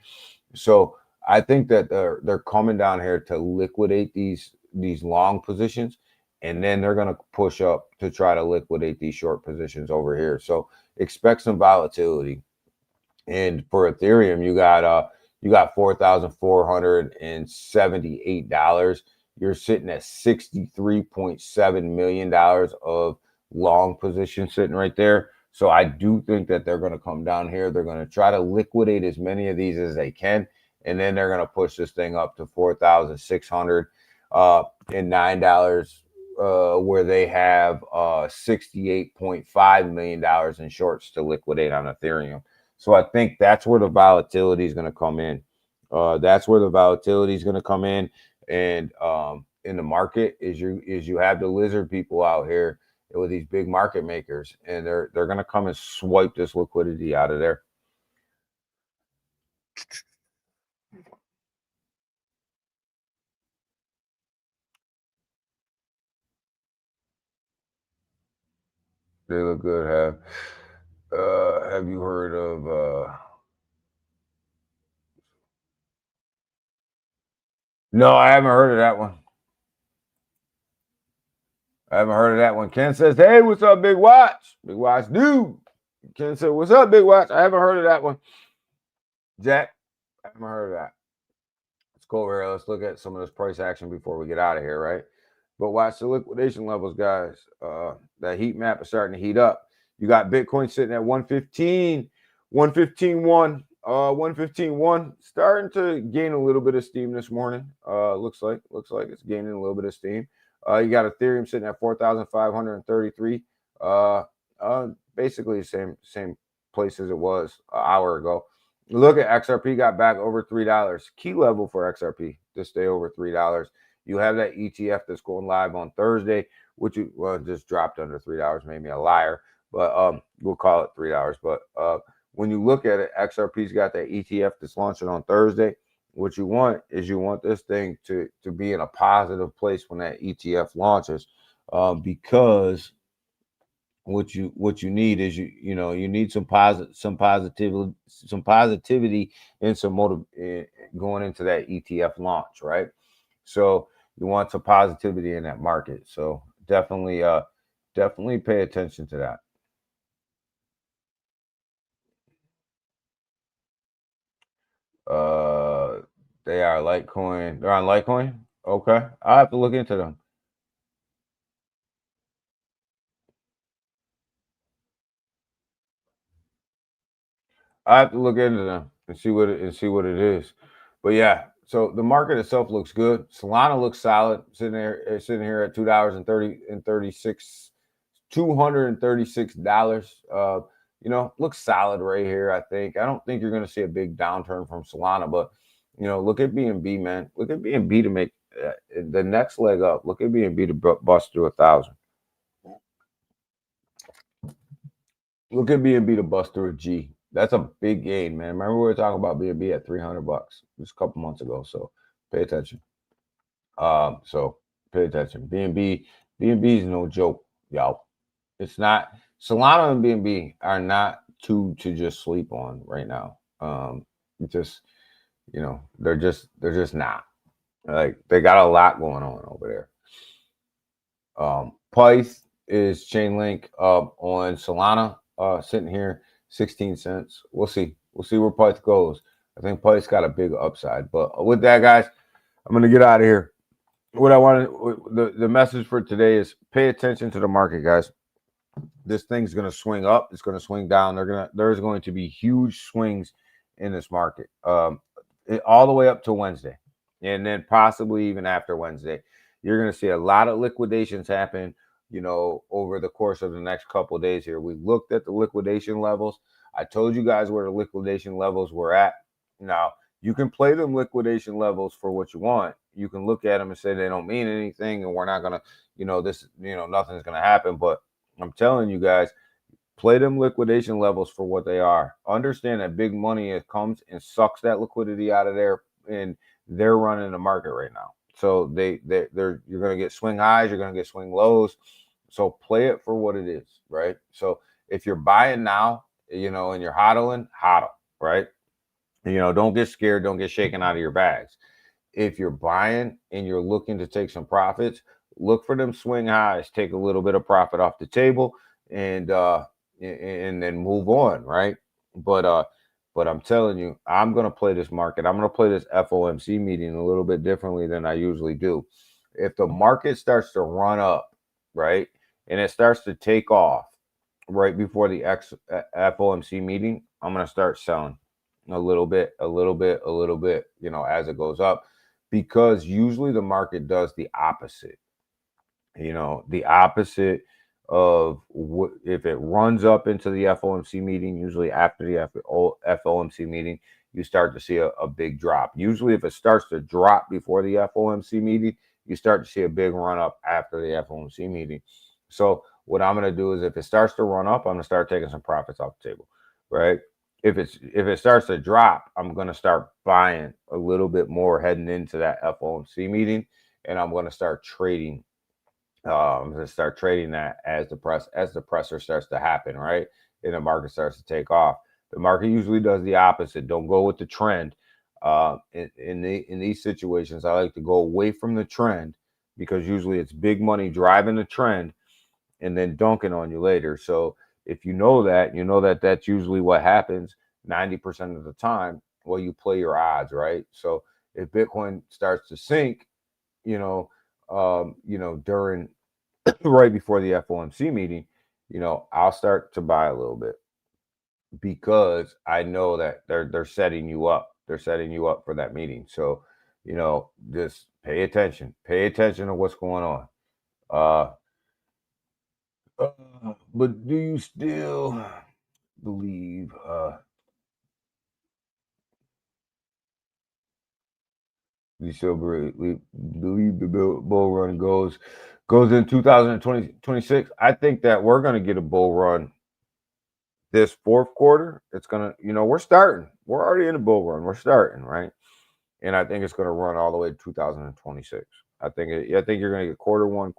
So I think that they're coming down here to liquidate these long positions, and then they're going to push up to try to liquidate these short positions over here. So expect some volatility. And for Ethereum, you got $4,478. You're sitting at $63.7 million of long position sitting right there. So I do think that they're going to come down here. They're going to try to liquidate as many of these as they can, and then they're going to push this thing up to $4,609, where they have $68.5 million in shorts to liquidate on Ethereum. So I think that's where the volatility is going to come in. That's where the volatility is going to come in, and in the market is you have the lizard people out here with these big market makers, and they're going to come and swipe this liquidity out of there. They look good. Have you heard of? No, I haven't heard of that one. I haven't heard of that one. Ken says, "Hey, what's up, Big Watch? Big Watch, dude." Ken said, "What's up, Big Watch?" I haven't heard of that one. Jack, Haven't heard of that. Let's go over here. Let's look at some of this price action before we get out of here, right? But watch the liquidation levels, guys. That heat map is starting to heat up. You got Bitcoin sitting at 115, 115.1, 115.1, starting to gain a little bit of steam this morning. Looks like it's gaining a little bit of steam. You got Ethereum sitting at 4,533. Basically the same place as it was an hour ago. Look at XRP, got back over $3. Key level for XRP to stay over $3. You have that ETF that's going live on Thursday, which just dropped under $3, made me a liar, but we'll call it $3. But when you look at it, XRP's got that ETF that's launching on Thursday. What you want is this thing to be in a positive place when that ETF launches, because what you need is you need some positivity and some motive going into that ETF launch, right? So you want some positivity in that market. So definitely pay attention to that. They are Litecoin. They're on Litecoin. Okay, I have to look into them. I have to look into them and see what it is. But yeah, so the market itself looks good. Solana looks solid, sitting here at $236. Looks solid right here. I don't think you're going to see a big downturn from Solana, but look at BNB, man. Look at BNB to make the next leg up. Look at BNB to bust through 1,000. Look at BNB to bust through a G. That's a big gain, man. Remember we were talking about BNB at $300 just a couple months ago. So pay attention. BNB is no joke, y'all. It's not. Solana and BNB are not two to just sleep on right now. They're just not. Like, they got a lot going on over there. Pyth is Chainlink on Solana, sitting here 16 cents. We'll see where Pyth goes. I think Pyth's got a big upside. But with that, guys, I'm gonna get out of here. What I wanted, the message for today is pay attention to the market, guys. This thing's gonna swing up. It's gonna swing down. There's going to be huge swings in this market, all the way up to Wednesday, and then possibly even after Wednesday. You're gonna see a lot of liquidations happen, over the course of the next couple of days here. We looked at the liquidation levels. I told you guys where the liquidation levels were at. Now, you can play them liquidation levels for what you want. You can look at them and say they don't mean anything and we're not going to, nothing's going to happen. But I'm telling you guys, play them liquidation levels for what they are. Understand that big money comes and sucks that liquidity out of there, and they're running the market right now. So you're going to get swing highs, you're going to get swing lows. So play it for what it is, right? So if you're buying now, and you're hodling, right? Don't get scared, don't get shaken out of your bags. If you're buying and you're looking to take some profits, look for them swing highs, take a little bit of profit off the table, and then move on, right? But I'm telling you, I'm going to play this market. I'm going to play this FOMC meeting a little bit differently than I usually do. If the market starts to run up, right, and it starts to take off right before the FOMC meeting, I'm going to start selling a little bit, as it goes up, because usually the market does the opposite. The opposite of what if it runs up into the FOMC meeting. Usually after the FOMC meeting, you start to see a big drop. Usually if it starts to drop before the FOMC meeting, you start to see a big run up after the FOMC meeting. So what I'm going to do is, if it starts to run up, I'm going to start taking some profits off the table, right? If it starts to drop, I'm going to start buying a little bit more heading into that FOMC meeting, and I'm going to start trading. I'm going to start trading that as the pressure starts to happen, right? And the market starts to take off. The market usually does the opposite. Don't go with the trend. In these situations, I like to go away from the trend, because usually it's big money driving the trend and then dunking on you later. So if you know that that's usually what happens 90% of the time, well, you play your odds, right? So if Bitcoin starts to sink, during right before the FOMC meeting, I'll start to buy a little bit because I know that they're setting you up. They're setting you up for that meeting. So, just pay attention. Pay attention to what's going on. But do you still believe believe the bull run goes in 2026? I think that we're going to get a bull run this fourth quarter. It's going to, we're starting. We're already in a bull run. We're starting, right? And I think it's going to run all the way to 2026. I think you're going to get quarter one,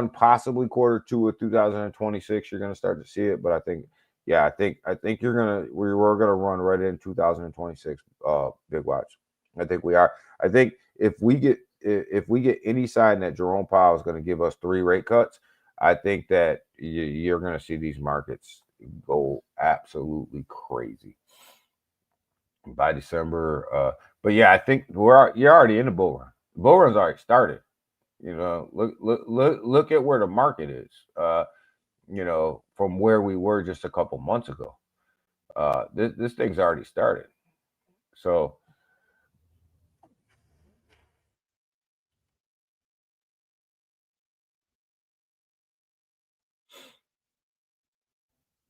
possibly quarter two of 2026. You're going to start to see it, but I think we're going to run right in 2026. Big watch. I think we are. I think if we get any sign that Jerome Powell is going to give us 3 rate cuts, I think that you're going to see these markets go absolutely crazy by December. But yeah, I think you're already in the bull run. The bull run's already started. Look at where the market is. From where we were just a couple months ago. This thing's already started. So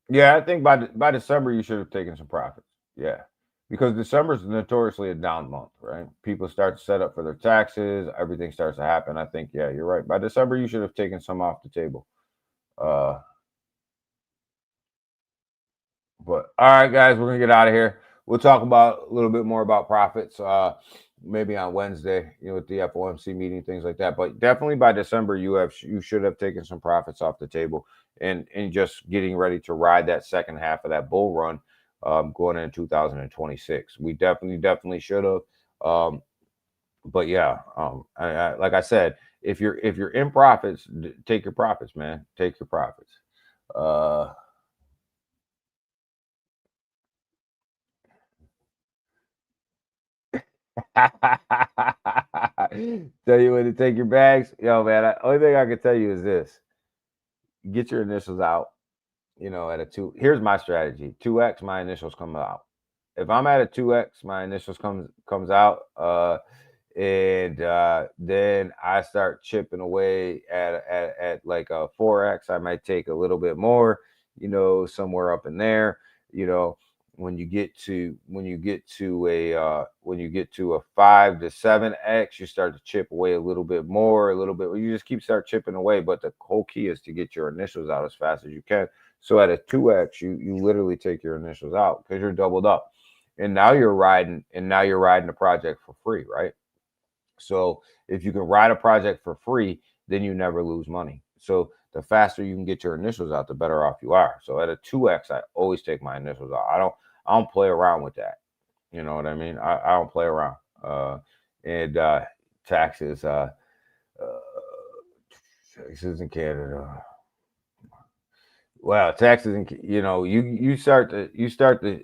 yeah, I think by December you should have taken some profits. Yeah. Because December is notoriously a down month, right? People start to set up for their taxes. Everything starts to happen. I think, yeah, you're right. By December, you should have taken some off the table. But all right, guys, we're gonna get out of here. We'll talk about a little bit more about profits, maybe on Wednesday, with the FOMC meeting, things like that. But definitely by December, you should have taken some profits off the table and just getting ready to ride that second half of that bull run. Going into 2026, we definitely should have. But yeah, like I said, if you're in profits, take your profits, man. Take your profits. Tell you when to take your bags, yo, man. Only thing I can tell you is this: get your initials out. At a 2. Here's my strategy: 2x, my initials come out. If I'm at a 2x, my initials comes out, and then I start chipping away at like a 4x. I might take a little bit more, somewhere up in there. When you get to a 5 to 7x, you start to chip away a little bit more, you just start chipping away. But the whole key is to get your initials out as fast as you can. So at a 2x, you literally take your initials out because you're doubled up, and now you're riding the project for free, right? So if you can ride a project for free, then you never lose money. So the faster you can get your initials out, the better off you are. So at a 2x, I always take my initials out. I don't play around with that. You know what I mean? I don't play around. And taxes in Canada. Well, taxes in you start to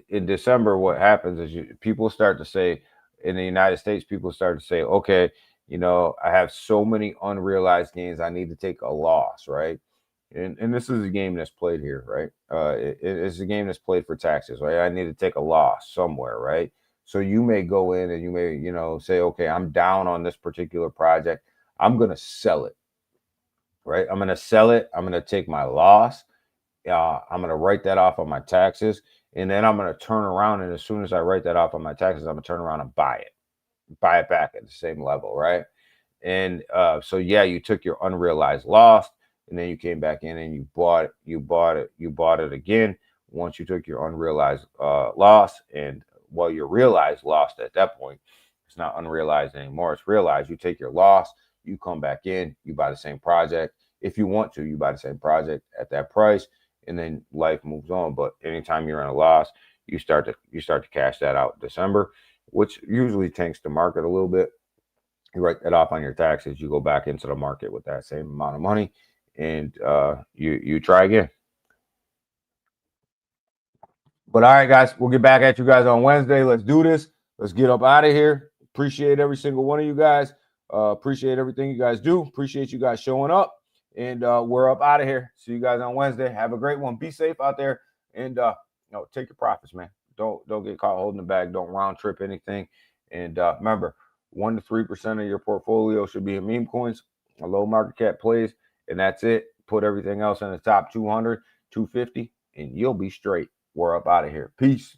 in December. What happens is people start to say in the United States, people start to say, okay, I have so many unrealized gains, I need to take a loss, right? And this is a game that's played here, right? It's a game that's played for taxes, right? I need to take a loss somewhere, right? So you may go in and you may, say, okay, I'm down on this particular project. I'm going to sell it, right? I'm going to sell it. I'm going to take my loss. I'm going to write that off on my taxes. And then I'm going to turn around. And as soon as I write that off on my taxes, I'm going to turn around and buy it back at the same level, right? And so, yeah, you took your unrealized loss. And then you came back in and you bought it again. Once you took your unrealized loss, and your realized loss at that point, it's not unrealized anymore. It's realized. You take your loss, you come back in, you buy the same project. If you want to, you buy the same project at that price, and then life moves on. But anytime you're in a loss, you start to cash that out in December, which usually tanks the market a little bit. You write that off on your taxes. You go back into the market with that same amount of money, and you try again. But all right, guys, we'll get back at you guys on Wednesday. Let's do this. Let's get up out of here. Appreciate every single one of you guys. Appreciate everything you guys do. Appreciate you guys showing up. And we're up out of here. See you guys on Wednesday. Have a great one. Be safe out there. And take your profits, man. Don't get caught holding the bag. Don't round trip anything. And remember, 1 to 3% of your portfolio should be in meme coins, a low market cap plays, and that's it. Put everything else in the top 200, 250, and you'll be straight. We're up out of here. Peace.